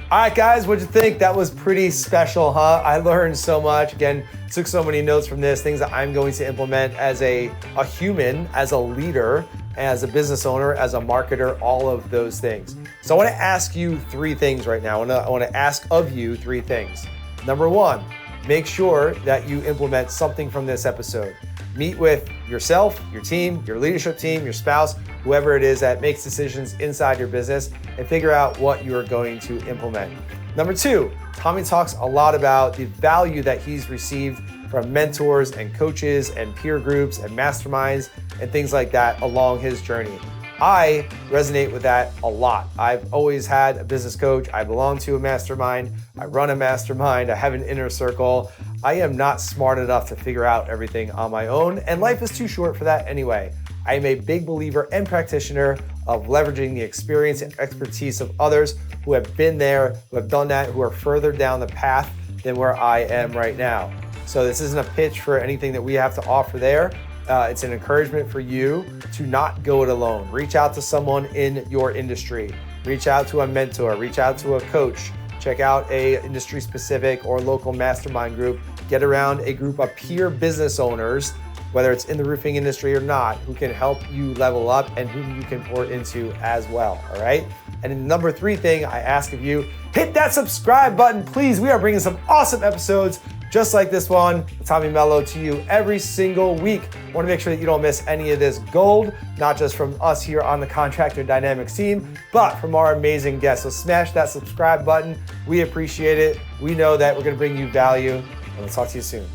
Speaker 1: All right, guys, what'd you think? That was pretty special, huh? I learned so much. Again, took so many notes from this, things that I'm going to implement as a human, as a leader, as a business owner, as a marketer, all of those things. So I want to ask you three things right now. I want to ask of you three things. Number one, make sure that you implement something from this episode. Meet with yourself, your team, your leadership team, your spouse, whoever it is that makes decisions inside your business, and figure out what you are going to implement. Number two, Tommy talks a lot about the value that he's received from mentors and coaches and peer groups and masterminds and things like that along his journey. I resonate with that a lot. I've always had a business coach. I belong to a mastermind. I run a mastermind. I have an inner circle. I am not smart enough to figure out everything on my own, and life is too short for that anyway. I am a big believer and practitioner of leveraging the experience and expertise of others who have been there, who have done that, who are further down the path than where I am right now. So this isn't a pitch for anything that we have to offer there. It's an encouragement for you to not go it alone. Reach out to someone in your industry. Reach out to a mentor. Reach out to a coach. Check out a industry specific or local mastermind group. Get around a group of peer business owners, whether it's in the roofing industry or not, who can help you level up and who you can pour into as well, all right? And then the number three thing I ask of you, hit that subscribe button, please. We are bringing some awesome episodes just like this one, Tommy Mello, to you every single week. I want to make sure that you don't miss any of this gold, not just from us here on the Contractor Dynamics team, but from our amazing guests. So smash that subscribe button. We appreciate it. We know that we're going to bring you value, and we'll talk to you soon.